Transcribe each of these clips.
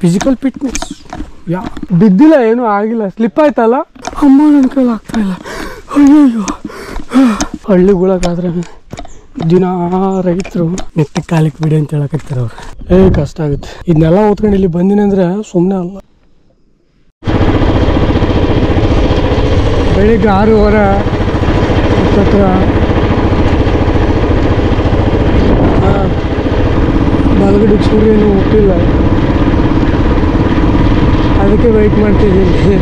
Physical fitness ಬಿದ್ದಿಲ್ಲ, ಏನೂ ಆಗಿಲ್ಲ. ಸ್ಲಿಪ್ ಆಯ್ತಲ್ಲ, ಅಮ್ಮ ನನ್ನ ಕೈಲಿ ಆಗ್ತಾಯಿಲ್ಲ. ಅಯ್ಯೋ ಹಳ್ಳಿಗಳಾದ್ರೆ ದಿನ ರೈತರು ನೆಟ್ಟಿಗೆ ಕಾಲಿಗೆ ಬಿಡಿ ಅಂತ ಹೇಳಕತ್ತಾರೆ ಅವ್ರು. ಕಷ್ಟ ಆಗುತ್ತೆ. ಇದನ್ನೆಲ್ಲ ಓದ್ಕೊಂಡು ಇಲ್ಲಿ ಬಂದಿನಿ ಅಂದರೆ ಸುಮ್ಮನೆ ಅಲ್ಲ. ಬೆಳಿಗ್ಗೆ 6:15 ಹತ್ರ ಬಲಗಡೆಗೆ ಸೂರ್ಯನು ಹುಟ್ಟಿಲ್ಲ, ಅದಕ್ಕೆ ವೆಯ್ಟ್ ಮಾಡ್ತಿದ್ದೀನಿ.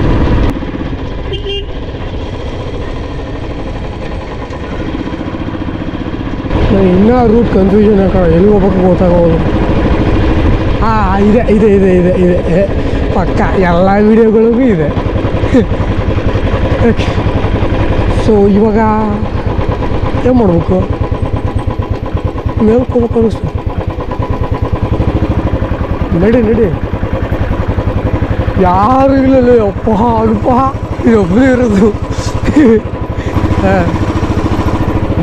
ಇನ್ನೂ ರೂಟ್ ಕನ್ಫ್ಯೂಷನ್ ಹಾಕೋಣ, ಎಲ್ಲಿ ಹೋಗ್ಬೇಕು ಗೊತ್ತಾಗೋದು. ಇದೆ ಇದೆ ಇದೆ ಇದೆ ಇದೆ ಪಕ್ಕ ಎಲ್ಲ ವೀಡಿಯೋಗಳಿಗೂ ಇದೆ. ಓಕೆ, ಸೊ ಇವಾಗ ಏನು ಮಾಡಬೇಕು? ಮೇಲ್ಕ್ ಹೋಗ್ಬೇಕು ಅನ್ನಿಸ್ತು. ನಡಿ ಯಾರು ಇಲ್ಲ. ಅಪ್ಪ ಅಲ್ಪ ಒಬ್ಬನೇ ಇರೋದು.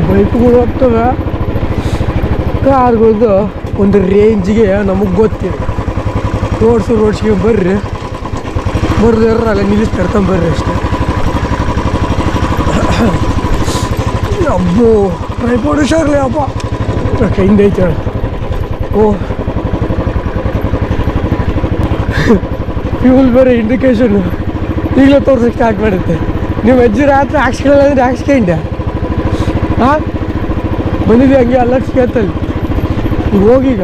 ಬೈಕ್ಗಳು ಹೋಗ್ತವೆ, ಕಾರ್ಗಳದ್ದು ಒಂದು ರೇಂಜಿಗೆ ನಮಗೆ ಗೊತ್ತಿದೆ. ರೋಡ್ಸ್ಗೆ ಬರ್ರಿ, ಬರ್ದಿರಲ್ಲ ನಿಲ್ಲಿಸಿ ಕರ್ಕೊಂಬರ್ರಿ ಅಷ್ಟೇ. ಅಬ್ಬೋ ಟ್ರೈಪಾಡ್ ಹುಷಾರ್ಲಿ ಅಪ್ಪ, ಕೈಯಿಂದ ಐತೆ. ಓ ಫ್ಯೂಲ್ ಬೇರೆ ಇಂಡಿಕೇಶನ್ ಈಗಲೇ ತೋರ್ಸಕ್ಕೆ ಸ್ಟಾರ್ಟ್ ಮಾಡುತ್ತೆ. ನೀವು ಅಜ್ಜಿ ರಾತ್ರಿ ಹಾಕ್ಸ್ಕೊಳ್ಳಲ್ಲ ಅಂದರೆ ಹಾಕ್ಸ್ಕೊಂಡೆ ಬಂದಿದ್ವಿ ಹಂಗೆ ಅಲರ್ಟ್ಸ್ ಕೇಳ್ತಲ್ಲಿ. ಈಗ ಹೋಗೀಗ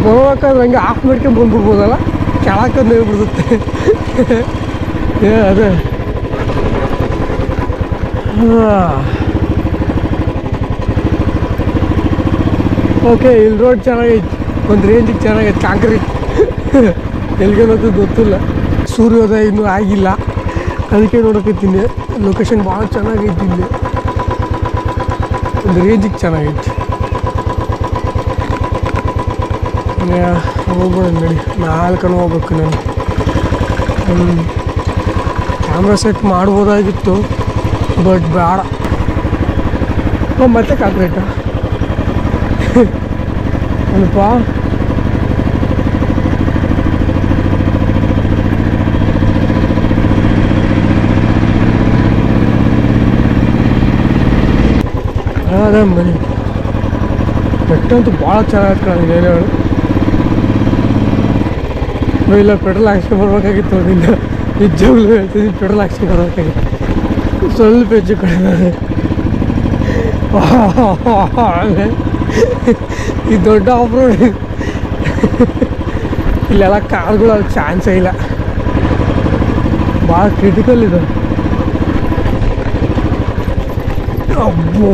ಬರ್ಬೇಕಾದ್ರೆ ಹಂಗೆ ಆಫ್ ಮಾಡ್ಕೊಂಡು ಬಂದ್ಬಿಡ್ಬೋದಲ್ಲ, ಕೆಳಕಂದು ಹೋಗ್ಬಿಡ್ತುತ್ತೆ. ಅದೇ ಓಕೆ. ಇಲ್ಲಿ ರೋಡ್ ಚೆನ್ನಾಗೈತಿ, ಒಂದು ರೇಂಜಿಗೆ ಚೆನ್ನಾಗೈತೆ. ಕಾಂಕ್ರೀಟ್ ಎಲ್ಗೇನೋದು ಗೊತ್ತಿಲ್ಲ. ಸೂರ್ಯೋದಯ ಇನ್ನೂ ಆಗಿಲ್ಲ, ಅದಕ್ಕೆ ನೋಡೋಕತ್ತೀನಿ. ಲೊಕೇಶನ್ ಭಾಳ ಚೆನ್ನಾಗೈತಿ, ಇಲ್ಲಿ ಒಂದು ರೇಂಜಿಗೆ ಚೆನ್ನಾಗೈತಿ. ಹೋಗ್ಬೇಡ ನಡಿ, ನಾಲ್ಕನ ಹೋಗ್ಬೇಕು ನಾನು. ಕ್ಯಾಮ್ರಾ ಸೆಟ್ ಮಾಡ್ಬೋದಾಗಿತ್ತು, ಬಟ್ ಬೇಡ. ಮತ್ತೆ ಕಾಂಕ್ರೀಟ ಅಲ್ಪ. ಅದೇ ಮನೆ ಬೆಟ್ಟಂತೂ ಭಾಳ ಚೆನ್ನಾಗಿ ಕಾಣಿದೆ. ಏನು ಹೇಳು, ಇಲ್ಲ ಪೆಟ್ರೋಲ್ ಹಾಕ್ಸ್ಕೊಂಡು ಬರ್ಬೇಕಾಗಿತ್ತು. ನಿನ್ನ ನಿಜವಾಗ್ಲೂ ಹೇಳ್ತೀನಿ, ಪೆಟ್ರೋಲ್ ಹಾಕ್ಸ್ಕೊಂಡು ಬರ್ಬೇಕಾಗಿತ್ತು. ಸ್ವಲ್ಪ ಹೆಚ್ಚು ಕಡಿಮೆ ಈ ದೊಡ್ಡ ಆಫ್ ರೋಡ್ ಇಲ್ಲೆಲ್ಲ ಕಾರ್ಗಳು ಚಾನ್ಸೇ ಇಲ್ಲ, ಭಾಳ ಕ್ರಿಟಿಕಲ್ ಇದೆ. ಅಬ್ಬೋ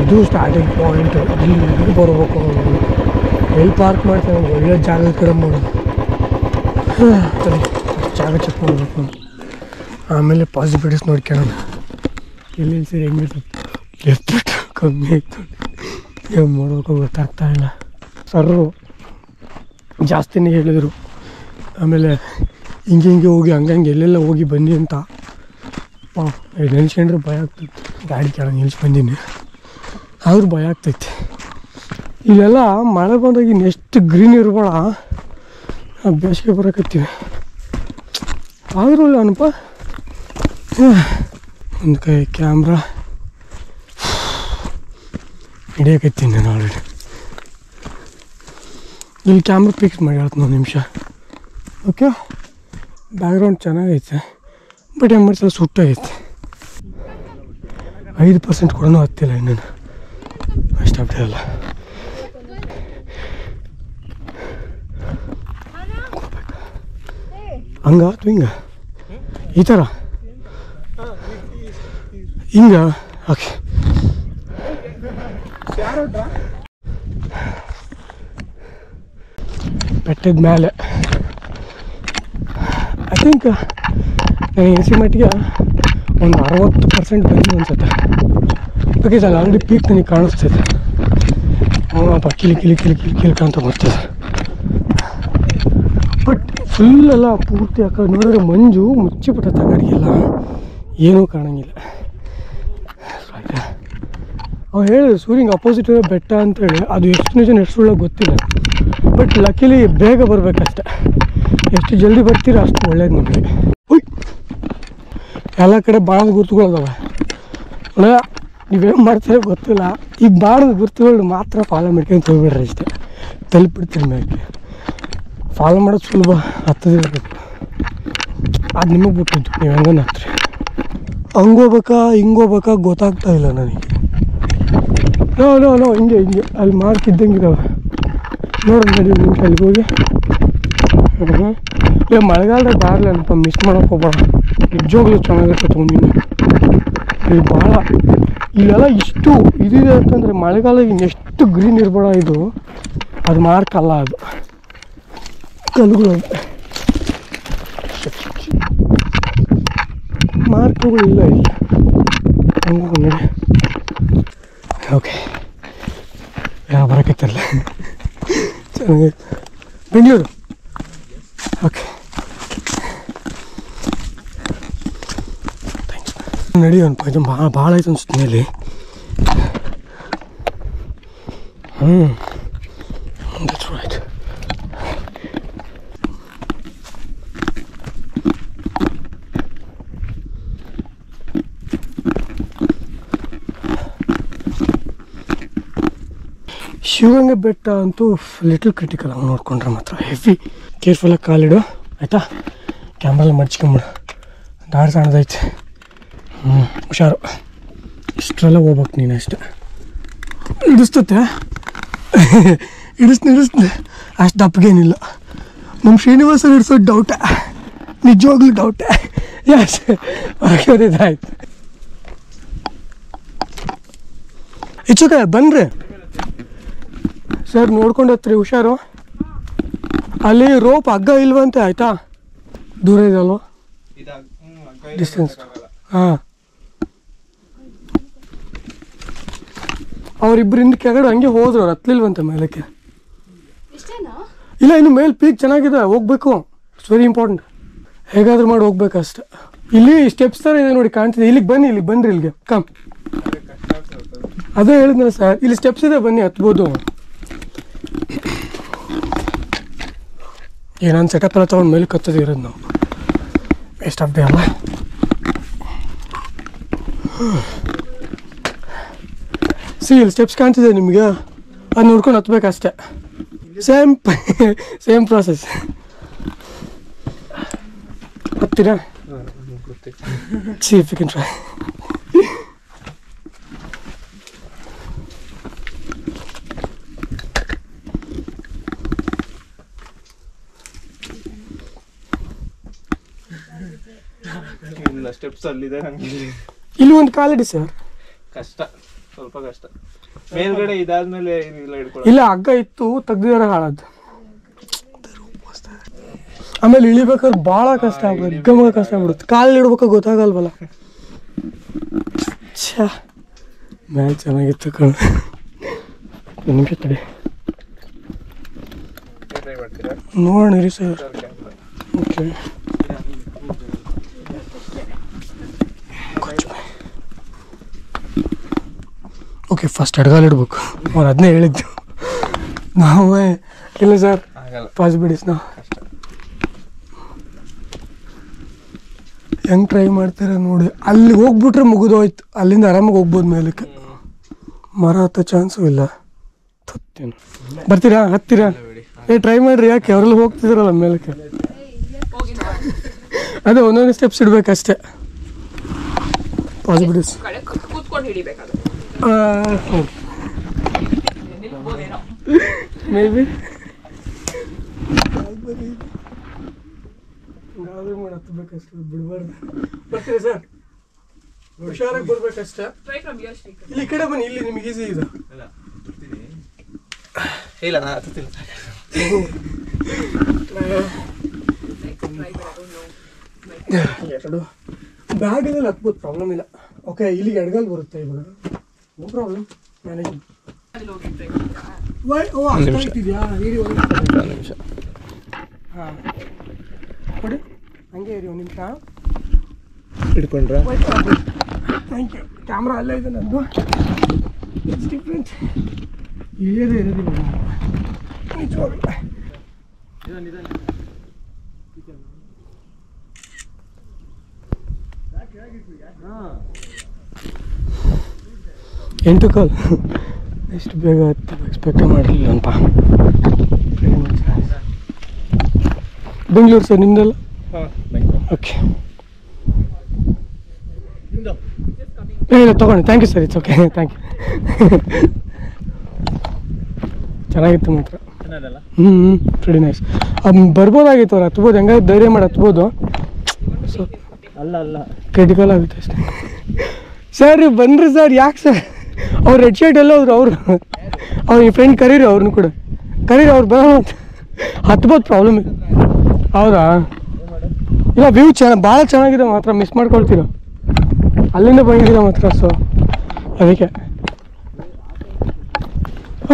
ಇದು ಸ್ಟಾರ್ಟಿಂಗ್ ಪಾಯಿಂಟ್. ಇಲ್ಲಿ ಬರ್ಬೇಕು, ಎಲ್ಲಿ ಪಾರ್ಕ್ ಮಾಡ್ತೇವೆ ಒಳ್ಳೆ ಜಾಗ ಕಡೆ ಮಾಡೋದು. ಜಾಗ ಚೆಕ್ ಮಾಡಬೇಕು, ಆಮೇಲೆ ಪಾಸಿಬಿಲಿಟೀಸ್ ನೋಡ್ಕೊಳ್ಳೋಣ. ಎಲ್ಲಿ ಸರಿ ಹೆಂಗಿರ್ತದೆ. ಲೆಫ್ಟ್ ಕಮ್ಮಿ ಆಯಿತು, ಏನು ಮಾಡ್ಬೇಕು ಗೊತ್ತಾಗ್ತಾ ಇಲ್ಲ. ಸರ್ರು ಜಾಸ್ತಿನೇ ಹೇಳಿದರು. ಆಮೇಲೆ ಹಿಂಗೆ ಹೋಗಿ ಹಂಗಂಗೆ ಎಲ್ಲೆಲ್ಲ ಹೋಗಿ ಬನ್ನಿ ಅಂತ. ನೆನ್ಸ್ಕೊಂಡ್ರೆ ಭಯ ಆಗ್ತೈತಿ. ಗಾಡಿ ಕೆಳಗೆ ನಿಲ್ಸಿ ಬಂದೀನಿ, ಆದ್ರೂ ಭಯ ಆಗ್ತೈತಿ. ಇಲ್ಲೆಲ್ಲ ಮಳೆ ಬಂದಾಗ ಇನ್ನೆಷ್ಟು ಗ್ರೀನ್ ಇರ್ಬೇಡ, ಬೇಸಿಗೆ ಬರೋಕತ್ತೀವಿ. ಆದರೂ ಅನಪ್ಪ ಒಂದು ಕೈ ಕ್ಯಾಮ್ರಾ ಹಿಡಿಯಕತ್ತೀನಿ ನಾನು ಆಲ್ರೆಡಿ. ಇಲ್ಲಿ ಕ್ಯಾಮ್ರಾ ಫಿಕ್ಸ್ ಮಾಡಿ ಹೇಳ್ತೀನಿ 1 ನಿಮಿಷ. ಓಕೆ, ಬ್ಯಾಕ್ಗ್ರೌಂಡ್ ಚೆನ್ನಾಗೈತೆ, ಬಟ್ ಏನು ಮಾಡ್ತಾರೆ ಸುಟ್ಟಾಗೈತೆ. 5% ಕೂಡ ಹತ್ತಿಲ್ಲ ಇನ್ನೇನು, ಅಷ್ಟು ಅಪ್ಡೇ ಅಲ್ಲ. ಹಂಗ ಹಿಂಗ ಈ ಥರ ಹಿಂಗ. ಓಕೆ, ಬೆಟ್ಟದ ಮೇಲೆ ಐ ಥಿಂಕ್ ನನಗೆ ಎನಿಸಿ ಮಟ್ಟಿಗೆ ಒಂದು 60% ಬಂದಿದೆ ಅನ್ಸುತ್ತೆ. ಬಿಕಾಸ್ ಅಲ್ಲಿ ಆಲ್ರೆಡಿ ಪೀಕ್ ನನಗೆ ಕಾಣಿಸ್ತೈತೆ. ಅವನಪ್ಪ ಕಿಲಿ ಅಂತ ಬರ್ತದೆ. ಬಟ್ ಫುಲ್ಲೆಲ್ಲ ಪೂರ್ತಿ ಆ ಕಡೆ ನೋಡಿದ್ರೆ ಮಂಜು ಮುಚ್ಚಿಬಿಟ್ಟತ್ತೆ. ಆ ಕಡೆಗೆಲ್ಲ ಏನೂ ಕಾಣಂಗಿಲ್ಲ. ಅವ್ರು ಹೇಳಿದ್ರು ಸೂರ್ಯಂಗೆ ಅಪೋಸಿಟ್ ಇರೋ ಬೆಟ್ಟ ಅಂತೇಳಿ, ಅದು ಎಕ್ಸ್ಪ್ಲನೇಷನ್ ಎಷ್ಟು ಸುಳ್ಳ ಗೊತ್ತಿಲ್ಲ. ಬಟ್ ಲಕಿಲಿ ಬೇಗ ಬರಬೇಕಷ್ಟೆ. ಎಷ್ಟು ಜಲ್ದಿ ಬರ್ತೀರ ಅಷ್ಟು ಒಳ್ಳೇದು ನಿಮಗೆ. ಎಲ್ಲ ಕಡೆ ಬಾಣದ ಗುರುತುಗಳದಾವೆ. ನೀವೇನು ಮಾಡ್ತೀರೋ ಗೊತ್ತಿಲ್ಲ. ಈ ಬಾಣದ ಗುರುತುಗಳು ಮಾತ್ರ ಫಾಲೋ ಮಾಡ್ಕೊಂಡು ಹೋಗ್ಬಿಡ್ರಿ ಅಷ್ಟೇ, ತಲುಪಿಡ್ತೀರಿ ಮ್ಯಾಗೆ. ಫಾಲೋ ಮಾಡೋದು ಸುಲಭ, ಹತ್ತದಿರ್ಬೇಕು. ಅದು ನಿಮಗೆ ಬಿಟ್ಟಿದ್ದು, ನೀವು ಹೆಂಗನ ಹತ್ರಿ. ಹಂಗೋಗ್ಬೇಕಾ ಹಿಂಗೋಗ್ಬೇಕಾ ಗೊತ್ತಾಗ್ತಾ ಇಲ್ಲ ನನಗೆ. ನೋ ಹಿಂಗೆ ಅಲ್ಲಿ ಮಾರ್ಕ್ ಇದ್ದಂಗಿದಾವೆ ನೋಡಿ. ನಡಿ ನಿಮಿಷ ಅಲ್ಲಿಗೆ ಹೋಗಿ. ಮಳೆಗಾಲದಾಗ ಬಾರ್ಲೇನಪ್ಪ, ಮಿಸ್ ಮಾಡೋಕೆ ಹೋಗ್ಬೇಡ. ನಿಜವಾಗ್ಲೂ ಚೆನ್ನಾಗಿರ್ತದೆ ತೊಗೊಂಡಿನಿ. ಇದು ಭಾಳ ಇಲ್ಲೆಲ್ಲ ಇಷ್ಟು ಇದಿದೆ ಅಂತಂದರೆ ಮಳೆಗಾಲದಾಗ ಇನ್ನೆಷ್ಟು ಗ್ರೀನ್ ಇರ್ಬೇಡ. ಇದು ಅದು ಮಾರ್ಕ್ ಅಲ್ಲ, ಅದು ಕಲ್ಲುಗಳು ಮಾರ್ಕ್ಗಳು ಇಲ್ಲ ಇಲ್ಲಿ. ಹಂಗೆ ನೋಡಿ. ಓಕೆ ಯಾವ ಬರೋಕತ್ತಲ್ಲ, ಚೆನ್ನಾಗೈತೆ. ಬೆಂಗಳೂರು. Okay thanks. ನಡಿಯೋಣಪ್ಪ, ಇದು ಭಾಳ ಆಯ್ತು ಅನ್ಸುತ್ತೆ ಮೇಲೆ. That's right. ಶಿವಗಂಗೆ ಬೆಟ್ಟ ಅಂತೂ ಲಿಟಲ್ ಕ್ರಿಟಿಕಲ್. ಅವ್ನು ನೋಡ್ಕೊಂಡ್ರೆ ಮಾತ್ರ ಹೆವಿ. ಕೇರ್ಫುಲ್ಲಾಗಿ ಕಾಲಿಡು ಆಯಿತಾ. ಕ್ಯಾಮ್ರೆಲ್ಲ ಮಡ್ಚ್ಕೊಂಬಿಡು. ದಾರಿ ಸಣ್ಣದೈತೆ. ಹುಷಾರು. ಇಷ್ಟರೆಲ್ಲ ಹೋಗ್ಬೇಕು ನೀನು ಅಷ್ಟೆ. ಹಿಡಿಸ್ತತೆ ಹಿಡಿಸ್ತೀನಿ. ಅಷ್ಟು ದಪ್ಪಗೇನಿಲ್ಲ. ನಮ್ಮ ಶ್ರೀನಿವಾಸ ಹಿಡಿಸೋದು ಡೌಟೇ, ನಿಜವಾಗ್ಲೂ ಡೌಟೇ. ಎಸ್ ಆಯ್ತು. ಇಚ್ಚುಕ ಬನ್ನಿರಿ ಸರ್, ನೋಡ್ಕೊಂಡು ಹತ್ರಿ, ಹುಷಾರು. ಅಲ್ಲಿ ರೋಪ್ ಹಗ್ಗ ಇಲ್ವಂತೆ ಆಯಿತಾ. ದೂರ ಇದಲ್ವ ಡಿಸ್ಟೆನ್ಸ್? ಹಾಂ, ಅವರಿಬ್ಬರಿಂದ ಕೆಳಗಡೆ ಹಂಗೆ ಹೋದ್ರು, ಅವ್ರು ಹತ್ಲಿಲ್ವಂತೆ ಮೇಲಕ್ಕೆ. ಇಲ್ಲ, ಇನ್ನು ಮೇಲೆ ಪೀಕ್ ಚೆನ್ನಾಗಿದೆ, ಹೋಗ್ಬೇಕು. It's very important. ಹೇಗಾದ್ರೂ ಮಾಡಿ ಹೋಗ್ಬೇಕಷ್ಟೆ. ಇಲ್ಲಿ ಸ್ಟೆಪ್ಸ್ ಥರ ಇದೆ ನೋಡಿ, ಕಾಣ್ತಿದೆ. ಇಲ್ಲಿಗೆ ಬನ್ನಿ, ಇಲ್ಲಿಗೆ ಬನ್ನಿರಿ, ಇಲ್ಲಿಗೆ ಕಮ್. ಅದೇ ಹೇಳಿದ್ನಲ್ಲ ಸರ್, ಇಲ್ಲಿ ಸ್ಟೆಪ್ಸ್ ಇದೆ, ಬನ್ನಿ ಹತ್ಬೋದು. ನಾನು ಸೆಟಪ್ ಎಲ್ಲ ತೊಗೊಂಡು ಮೇಲೆ ಕತ್ತದ ಇರೋದು ನಾವು. ವೇಸ್ಟ್ ಆಫ್ ಡೇ ಅಲ್ಲ. ಇಲ್ಲಿ ಸ್ಟೆಪ್ಸ್ ಕಾಣ್ತಿದೆ ನಿಮಗೆ, ಅದು ನೋಡ್ಕೊಂಡು ಹತ್ಬೇಕಷ್ಟೆ. Same process. ಹತ್ತೀರಾ? See if you can try. Steps ಅಲ್ಲಿದೆ. ಇಲ್ಲಿ ಒಂದು ಕಾಲಿಡಿ ಸರ್. ಕಷ್ಟ, ಸ್ವಲ್ಪ ಕಷ್ಟ. ಮೇಲ್ಗಡೆ ಇದಾದ್ಮೇಲೆ ಇಲ್ಲ, ಹಗ್ಗ ಇತ್ತು, ತೆಗ್ದಿದಾರೆ ಹಾಳಾದ್ದು. ಆಮೇಲೆ ಇಳಿಬೇಕಾದ್ರೆ ಭಾಳ ಕಷ್ಟ ಆಗ್ಬಿಡುತ್ತೆ, ಗಮ ಕಷ್ಟ ಆಗ್ಬಿಡುತ್ತೆ. ಕಾಲು ಇಡ್ಬೇಕಾದ್ರೆ ಗೊತ್ತಾಗಲ್ವಲ್ಲ. ಛ, ಮ್ಯಾಚ್ ಚೆನ್ನಾಗಿತ್ತು ಕಣ. ನಿಮಿಷ ತಡಿ ನೋಡೋಣ ಸರ್. ಓಕೆ, ಓಕೆ, ಫಸ್ಟ್ ಎಡಗಾಲು ಇಡ್ಬೇಕು. ಅವ್ರು ಅದನ್ನೇ ಹೇಳಿದ್ದು. ನಾವೇ ಇಲ್ಲ ಸರ್, ಪಾಸಿಬಿಲಿಟೀಸ್ ನಾವು ಹೆಂಗೆ ಟ್ರೈ ಮಾಡ್ತಾರೆ ನೋಡಿ. ಅಲ್ಲಿ ಹೋಗ್ಬಿಟ್ರೆ ಮುಗಿದೋಯ್ತು. ಅಲ್ಲಿಂದ ಆರಾಮಾಗಿ ಹೋಗ್ಬೋದು ಮೇಲಕ್ಕೆ. ಮರ ಹತ್ತೋ ಚಾನ್ಸು ಇಲ್ಲ. ಬರ್ತೀರಾ? ಹತ್ತೀರಾ? ಟ್ರೈ ಮಾಡಿರಿ. ಯಾಕೆ ಅವರೆಲ್ಲ ಹೋಗ್ತಿದಾರಲ್ಲ ಮೇಲಕ್ಕೆ. ಅದೇ ಒಂದೊಂದು ಸ್ಟೆಪ್ಸ್ ಇಡಬೇಕಷ್ಟೇ. ಪಾಸಿಬಿಲಿಟೀಸ್ ಮೇ ಬಿ ಮಾಡಿ ಹತ್ತಬೇಕಷ್ಟೇ, ಬಿಡಬಾರ್ದು. ಬರ್ತೀರಾ ಸರ್? ಹುಷಾರಾಗಿ ಬರ್ಬೇಕಷ್ಟೇ. ಇಲ್ಲಿ ಈ ಕಡೆ ಬನ್ನಿ, ಇಲ್ಲಿ ನಿಮಗೆ ಈಸಿ ಇದೆ. ಇಲ್ಲ, ನಾ ಹತ್ತಿಲ್ಲ. ಎರಡು ಬ್ಯಾಗಲ್ಲಿ ಹತ್ಬೋದು, ಪ್ರಾಬ್ಲಮ್ ಇಲ್ಲ. ಓಕೆ, ಇಲ್ಲಿಗೆ ಎಡಗಲ್ ಬರುತ್ತೆ ಇವಾಗ, ನೋ ಪ್ರಾಬ್ಲಮ್. ಮ್ಯಾನೇಜ್. ಇದೆಯಾ? ನಿಮಿಷ. ಹಾಂ, ಕೊಡಿ. ಹಂಗೆ ಇರಿ ಒಂದು ನಿಮಿಷ. ಹಿಡ್ಕೊಂಡ್ರೆ ಥ್ಯಾಂಕ್ ಯು. ಕ್ಯಾಮ್ರಾ ಅಲ್ಲೇ ಇದೆ ನಂದು. It's different. ಇಳಿಯೋದೇ ಇರೋದಿಲ್ಲ. ನಿಜವಾಗ್ಲೂ ಎಂಟು ಕಾಲ್ ಎಷ್ಟು ಬೇಗ ಎಕ್ಸ್ಪೆಕ್ಟ್ ಮಾಡಿರಲಿಲ್ಲ ಅಂತ. ಬೆಂಗಳೂರು ಸರ್ ನಿಮ್ಮದೆಲ್ಲ? ಓಕೆ ಇಲ್ಲ ತೊಗೊಂಡು thank you sir. It's okay thank you. ಚೆನ್ನಾಗಿತ್ತು ಮಾತ್ರ. Very nice. ಬರ್ಬೋದಾಗಿತ್ತು ಅವ್ರು ಹತ್ಬೋದು, ಹೆಂಗ ಧೈರ್ಯ ಮಾಡಿ ಹತ್ಬೋದು. ಸೊ ಅಲ್ಲ ಕ್ರಿಟಿಕಲ್ ಆಗುತ್ತೆ ಅಷ್ಟೇ. ಸರ್ ಬನ್ನಿರಿ ಸರ್. ಯಾಕೆ ಸರ್ ಅವ್ರು ರೆಡ್ ಶರ್ಟ್ ಎಲ್ಲ ಹೋದ್ರು. ಅವ್ರ ಈ ಫ್ರೆಂಡ್ ಕರೀರಿ, ಅವ್ರನ್ನೂ ಕೂಡ ಕರೀರಿ. ಅವ್ರು ಬರೋ ಹತ್ಬೋದು, ಪ್ರಾಬ್ಲಮ್ ಇಲ್ಲ. ಹೌದಾ? ಇಲ್ಲ ವ್ಯೂ ಭಾಳ ಚೆನ್ನಾಗಿದೆ ಮಾತ್ರ, ಮಿಸ್ ಮಾಡ್ಕೊಳ್ತೀರ. ಅಲ್ಲಿಂದ ಬಂದಿದ್ದೀರ ಮಾತ್ರ, ಸೊ ಅದಕ್ಕೆ.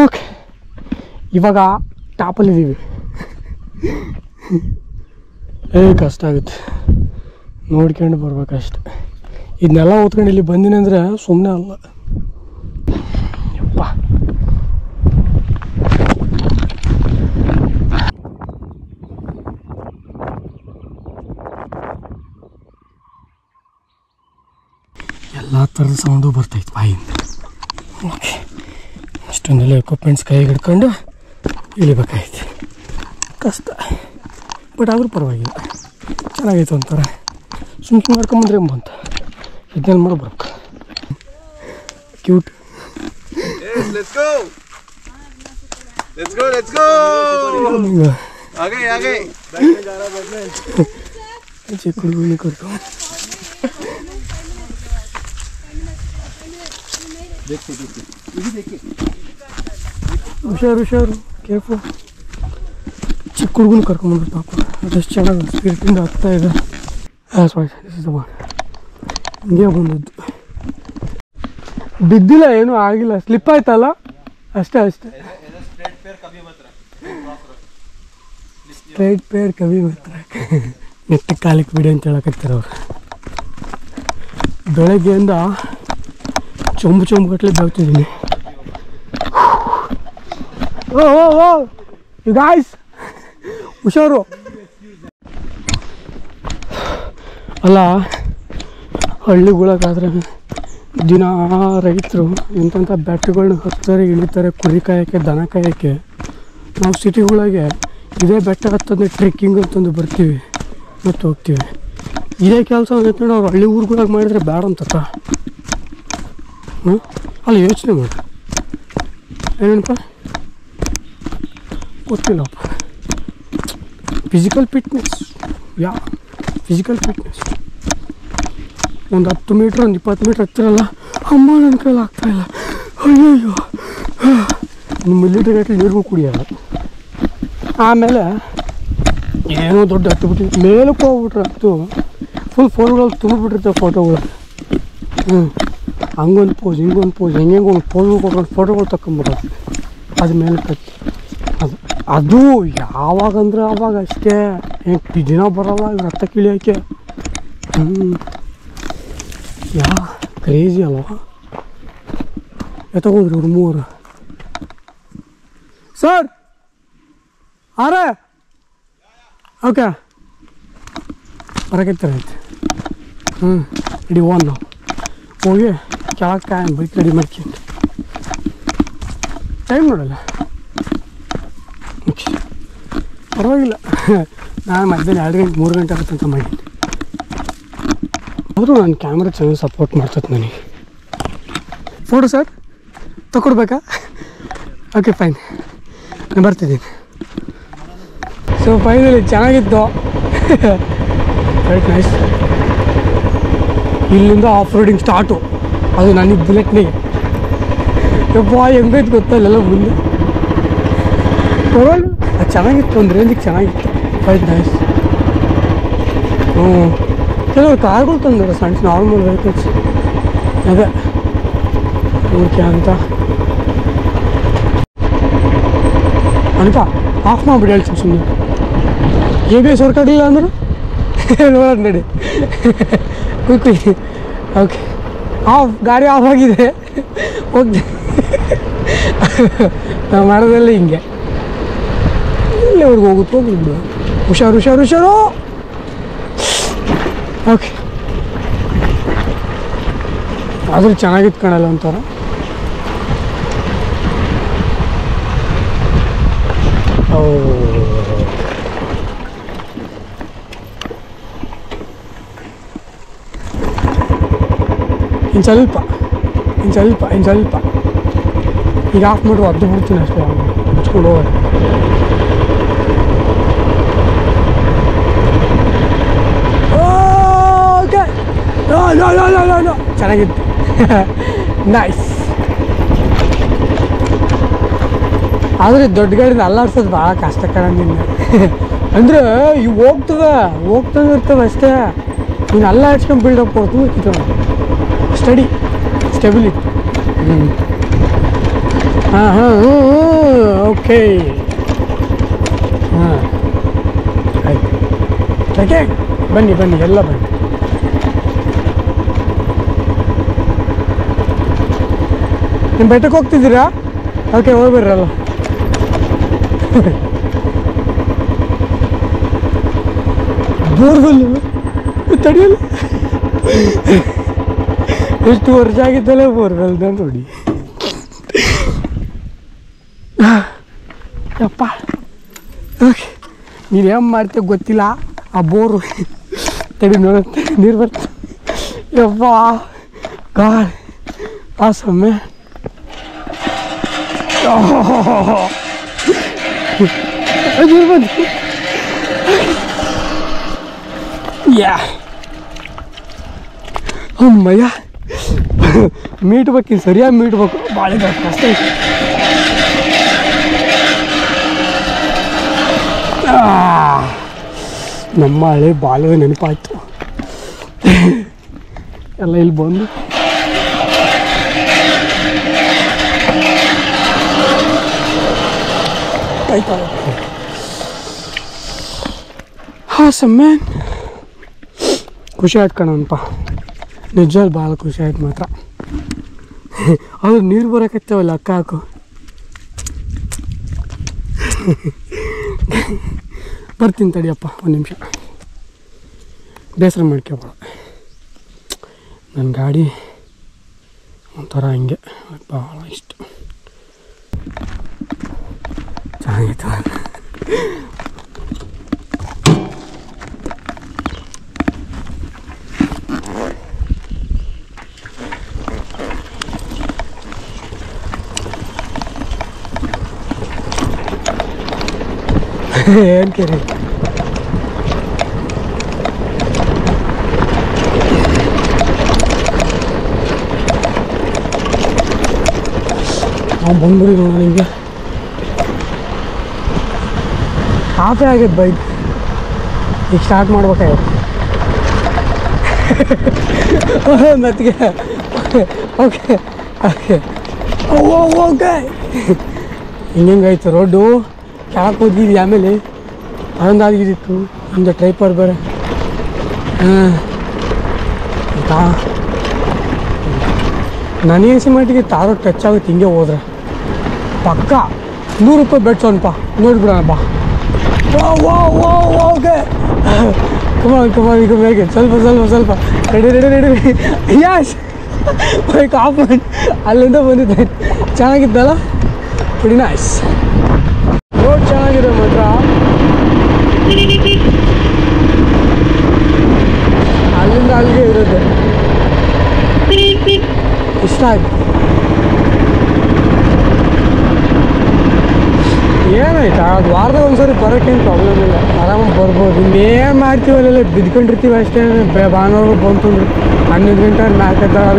ಓಕೆ ಇವಾಗ ಟಾಪಲ್ಲಿದ್ದೀವಿ. ಕಷ್ಟ ಆಗುತ್ತೆ, ನೋಡ್ಕೊಂಡು ಬರ್ಬೇಕಷ್ಟೆ. ಇದನ್ನೆಲ್ಲ ಓದ್ಕೊಂಡು ಇಲ್ಲಿ ಬಂದಿನಿ ಅಂದರೆ ಸುಮ್ಮನೆ ಅಲ್ಲ. ಯಪ್ಪ ಎಲ್ಲ ಥರದ ಸೌಂಡು ಬರ್ತೈತೆ ಬಾಯಿಂದ. ಓಕೆ ಅಷ್ಟೊಂದೆಲ್ಲ ಎಕ್ವಿಪ್ಮೆಂಟ್ಸ್ ಕೈಗೆ ಹಿಡ್ಕೊಂಡು ಇಳಿಬೇಕಾಯ್ತು. ಕಷ್ಟ, ಬಟ್ ಆದರೂ ಪರವಾಗಿಲ್ಲ, ಚೆನ್ನಾಗೈತೆ ಒಂಥರ. ಸುಮ್ಮನೆ ಮಾಡ್ಕೊಂಬಂದ್ರೆ ಅಂತ ಇದನ್ನೆಲ್ಲ ಮಾಡ್ಬೇಕು. ಕ್ಯೂಟ್. ಚಿಕ್ಕ ಹುಡುಗನ ಕರ್ಕೊ. ಹುಷಾರು ಕೇರ್ಫುಲ್. ಚಿಕ್ಕ ಹುಡುಗನ ಕರ್ಕೊಂಬಂದ್ರು ಪಾಪ, ಅದಷ್ಟು ಚೆನ್ನಾಗಿ ಸ್ಪಿರಿಟಿಂದ ಆಗ್ತಾ ಇದೆ. ಹಿಂಗೆ ಬಂದದ್ದು, ಬಿದ್ದಿಲ್ಲ, ಏನೂ ಆಗಿಲ್ಲ. ಸ್ಲಿಪ್ ಆಯ್ತಲ್ಲ ಅಷ್ಟೇ. ಸ್ಟ್ರೈಟ್ ಪೇರ್ ಕವಿ ಮಾತ್ರ ನೆಟ್ಟ ಕಾಲಿಗೆ ಬಿಡಿ ಅಂತ ಹೇಳಕತ್ತಾರೆ ಅವ್ರು. ಬೆಳಗ್ಗೆಯಿಂದ ಚೊಂಬು ಗಟ್ಟಲೆ ಬೆಳ್ತಿದ್ದೀನಿ. ಓ ಗಾಯ್ಸ್ ಹುಷಾರು. ಅಲ್ಲ ಹಳ್ಳಿಗಳಾದ್ರೆ ದಿನ ರೈತರು ಎಂತೆಂಥ ಬೆಟ್ಟಗಳನ್ನ ಹತ್ತಾರೆ, ಇಳಿತಾರೆ ಕುರಿ ಕಾಯೋಕ್ಕೆ, ದನ ಕಾಯೋಕ್ಕೆ. ನಾವು ಸಿಟಿಗಳಿಗೆ ಇದೇ ಬೆಟ್ಟ ಹತ್ತೋದನ್ನ ಟ್ರೆಕ್ಕಿಂಗ್ ಅಂತಂದು ಬರ್ತೀವಿ ಮತ್ತು ಹೋಗ್ತೀವಿ. ಇದೇ ಕೆಲಸ ಅಂತಂದ್ರೆ ಅವ್ರು ಹಳ್ಳಿ ಊರುಗಳಾಗ ಮಾಡಿದರೆ ಬೇಡ ಅಂತಕ್ಕ. ಅಲ್ಲಿ ಯೋಚನೆ ಮಾಡಿ ಏನೇನಪ್ಪ ಗೊತ್ತಿಲ್ಲಪ್ಪ. ಫಿಸಿಕಲ್ ಫಿಟ್ನೆಸ್ ಒಂದು 10 ಮೀಟ್ರ್ ಒಂದು 20 ಮೀಟ್ರ್ ಹತ್ತಿರಲ್ಲ, ಅಮ್ಮ ನನ್ನ ಕೈಲಿ ಆಗ್ತಾಯಿಲ್ಲ. ಅಯ್ಯಯ್ಯೋ, ಮಿಲಿಟ್ರಿ ಗಟ್ಟಲೆ ನೀರು ಕುಡಿಯೋಲ್ಲ. ಆಮೇಲೆ ಏನೋ ದೊಡ್ಡ ಹತ್ತುಬಿಟ್ಟು ಮೇಲಕ್ಕೆ ಹೋಗ್ಬಿಟ್ರೆ ಹತ್ತು ಫುಲ್ ಫೋನ್ಗಳಲ್ಲಿ ತುಂಬಿಬಿಟ್ಟಿರ್ತವೆ ಫೋಟೋಗಳು. ಹಂಗೊಂದು ಪೋಸ್ ಹಿಂಗೊಂದು ಪೋಸ್ ಹೆಂಗೆ ಒಂದು ಪೋಸ್ ಕೊಟ್ಕೊಂಡು ಫೋಟೋಗಳು ತಗೊಂಬಿಡೋದು. ಅದು ಮೇಲೆ ಕತ್ತಿ ಅದು ಯಾವಾಗಂದ್ರೆ ಅವಾಗ ಅಷ್ಟೇ, ದಿನ ಬರೋಲ್ಲ ಇವ್ರು ಹತ್ತ ಕಿಳಿಯೋಕ್ಕೆ. ಕ್ರೇಜಿ ಅಲ್ವ? ಎತ್ತಗೋದ್ರಿ ಇವ್ರು ಮೂವರು. ಸರ್ ಆರೆ ಓಕೆ ಬರಕೈತಾರೆ ಐತೆ. ರೆಡಿ ಓನ್ ನಾವು ಹೋಗಿ ಕೆಳಗೆ ಕಾಯಿ ಬೈಕ್ ರೆಡಿ ಮಾಡ್ಕೊಂಡು ಟೈಮ್ ನೋಡಲ್ಲ. ಓಕೆ ಪರವಾಗಿಲ್ಲ, ನಾನು ಮಧ್ಯಾಹ್ನ 2 ಗಂಟೆ 3 ಗಂಟೆ ಆಗುತ್ತಂತ ಮಾಡಿದ್ದೆ. ಆದರೂ ನನ್ನ ಕ್ಯಾಮ್ರಾ ಚೆನ್ನಾಗಿ ಸಪೋರ್ಟ್ ಮಾಡ್ತದೆ ನನಗೆ. ಫೋಟೋ ಸರ್ ತಗೊಡ್ಬೇಕಾ? ಓಕೆ ಫೈನ್, ನಾನು ಬರ್ತಿದ್ದೀನಿ. ಸೊ ಫೈನಲಿ ಚೆನ್ನಾಗಿತ್ತು. Right nice. ಇಲ್ಲಿಂದ ಆಫ್ ರೋಡಿಂಗ್ ಸ್ಟಾರ್ಟು, ಅದು ನನಗೆ ಬುಲೆಟ್ನಿಗೆ. ಯಪ್ಪ ಹೆಂಗೈತೆ ಗೊತ್ತಲ್ಲ ಮುಂದೆ. ಪರವಾಗಿಲ್ಲ, ಅದು ಚೆನ್ನಾಗಿತ್ತು, ಒಂದು ರೇಂಜಿಗೆ ಚೆನ್ನಾಗಿತ್ತು. Right nice. ಕೆಲವು ಕಾರ್ಗಳು ತಂದಿರೋ ಸಣ್ಣ ನಾರ್ಮಲ್ ವೆಹಿಕಲ್ಸ್ ಅದೇ ನೋಡ್ಕೆ ಅಂತ. ಅನಿಪ ಆಫ್ ಮಾಡಿಬಿಡಿ ಹೇಳ್ತೀನಿ ಸುಮ್ಮನೆ. ABS ವರ್ಕ್ ಆಗಲಿಲ್ಲ ಅಂದ್ರೆ ನೋಡೋದು ನಡಿ. ಕುಯ್ ಓಕೆ ಆಫ್, ಗಾಡಿ ಆಫ್ ಆಗಿದೆ, ಹೋಗ್ದೆ. ನಾವು ಮಾಡೋದಲ್ಲ ಹಿಂಗೆ. ಎಲ್ಲಿವರೆಗೂ ಹೋಗುತ್ತೆ ಹೋಗ್ಬಿಡು. ಹುಷಾರು ಹುಷಾರು ಹುಷಾರು. ಓಕೆ, ಆದರೂ ಚೆನ್ನಾಗಿತ್ತು ಕಾಣಲ್ಲ ಒಂಥರ. ಇನ್ನು ಸ್ವಲ್ಪ ಈಗ ಆಫ್ ಮಾಡಿ ಒದ್ದು ಬಿಡ್ತೀನಿ ಅಷ್ಟೇ, ಮುಚ್ಕೊಂಡು ಹೋಗೋದು. ಓಕೆ, ನೋ ಚೆನ್ನಾಗಿತ್ತು. ನೈಸ್. ಆದರೆ ದೊಡ್ಡ ಗಾಡಿನ ಅಲ್ಲಾಡ್ಸೋದು ಭಾಳ ಕಷ್ಟ ಕಾಣಿಲ್ಲ. ಅಂದರೆ ಇವು ಹೋಗ್ತಾನೆ ಇರ್ತವೆ ಅಷ್ಟೇ. ನೀನು ಅಲ್ಲಾಡ್ಸ್ಕೊಂಡು ಬಿಲ್ಡಪ್ ಕೊಡ್ತು ಕಿತ್ತವೆ. ಸ್ಟೆಬಿಲಿಟಿ. ಹಾಂ ಓಕೆ. ಹಾಂ ಆಯ್ತು. ಓಕೆ, ಬನ್ನಿ ಎಲ್ಲ ಬನ್ನಿ. ನಿಮ್ಮ ಬೆಟ್ಟಕ್ಕೆ ಹೋಗ್ತಿದ್ದೀರಾ? ಓಕೆ, ಹೋಗ್ಬಿಡ್ರಲ್ಲ. ಬೋರ್ವೆಲ್ ತಡಿಯಲ್ಲ. ಎಷ್ಟು ವರ್ಷ ಆಗಿದ್ದಲ್ಲ ಬೋರ್ವೆಲ್ದ ನೋಡಿ. ಯಪ್ಪ, ಓಕೆ, ನೀನೇನು ಮಾಡ್ತೀವಿ ಗೊತ್ತಿಲ್ಲ. ಆ ಬೋರು ತಡಿ ನೋಡುತ್ತೆ, ನೀರು ಬರ್ತದೆ. ಯಪ್ಪ ಗಾಡ್ ಆಸಮ್ಮೆ. ನೀರು ಬಂತು. ಯಾ ಅಮ್ಮಯ್ಯ, ಮೀಟ್ಬೇಕು, ಸರಿಯಾಗಿ ಮೀಟ್ಬೇಕು. ಭಾಳ ಕಷ್ಟ ಐತೆ. ನಮ್ಮ ಹಳೆ ಬಾಲ್ಯದ ನೆನಪಾಯ್ತು ಎಲ್ಲ ಇಲ್ಲಿ ಬಂದು. ಆಯ್ತಾ ಸಮ್ಮೆ ಖುಷಿ ಆಯ್ತು ಕಣಪ್ಪ, ನಿಜವಾಗಿ ಭಾಳ ಖುಷಿ ಆಯ್ತು ಮಾತ್ರ. ಅದು ನೀರು ಬರೋಕತ್ತವಲ್ಲ ಅಕ್ಕ ಹಾಕು. ಬರ್ತೀನಿ ತಡಿಯಪ್ಪ, ಒಂದು ನಿಮಿಷ. ಬೇಸರ ಮಾಡ್ಕೋಬೇಡ, ನನ್ನ ಗಾಡಿ ಒಂಥರ ಹಿಂಗೆ ಭಾಳ ಇಷ್ಟ. ಚೆನ್ನಾಗಿತ್ತು. ಏನು ಕೇಳಿ ನಾವು ಬಂದ್ಬಿಡಿ ನೋಡ. ನಿಮಗೆ ಆಫೇ ಆಗೈತೆ ಬೈಕ್. ಈಗ ಸ್ಟಾರ್ಟ್ ಮಾಡ್ಬೇಕಾಗಿತ್ತು ಮತ್ತಿಗೆ. Okay okay okay. ಹಿಂಗಾಯ್ತು ರೋಡು. ಕೆಳಕ್ಕೆ ಹೋಗಿದ್ವಿ, ಆಮೇಲೆ ಅದೊಂದಾಗಿದ್ದಿತ್ತು. ಒಂದು ಟ್ರೈಪರ್ ಬೇರೆ. ಹಾಂ, ನನಗೆ ಮಟ್ಟಿಗೆ ತಾರೋ ಟಚ್ ಆಗುತ್ತೆ ಹಿಂಗೆ ಹೋದ್ರೆ. ಪಕ್ಕ 100 ರೂಪಾಯಿ ಬೆಟ್ಸೋಣಪ್ಪ, ನೋಡಿಬಿಡೋಣ ಬಾ. ಓಕೆ, ಕಮಾನ್ ಈಗ ಬೇಗ ಸ್ವಲ್ಪ ರೆಡಿ. ಯಾಸ್ ಬೈಕ್ ಆಫ್ ಮಾಡಿ ಅಲ್ಲಿಂದ ಬಂದಿದ್ದೆ. ಚೆನ್ನಾಗಿದ್ದಲ್ಲ, ವೆರಿ ನೈಸ್. ರೋಡ್ ಚೆನ್ನಾಗಿದೆ ಮಾತ್ರ. ಅಲ್ಲಿಂದ ಅಲ್ಲಿಗೆ ಇರುತ್ತೆ. ಇಷ್ಟ ಆಯ್ತು. ಏನಾಯ್ತಾ, ಅದು ವಾರದಾಗ ಒಂದ್ಸರಿ ಬರೋಕ್ಕೇನು ಪ್ರಾಬ್ಲಮ್ ಇಲ್ಲ, ಆರಾಮಾಗಿ ಬರ್ಬೋದು. ಇನ್ನೇನು ಮಾಡ್ತೀವಲ್ಲ, ಬಿದ್ಕೊಂಡಿರ್ತೀವಿ ಅಷ್ಟೇ. ಭಾನುವಾರ ಬಂತು 11 ಗಂಟೆ ಮ್ಯಾಚ್ ಎದ್ದಾಳ.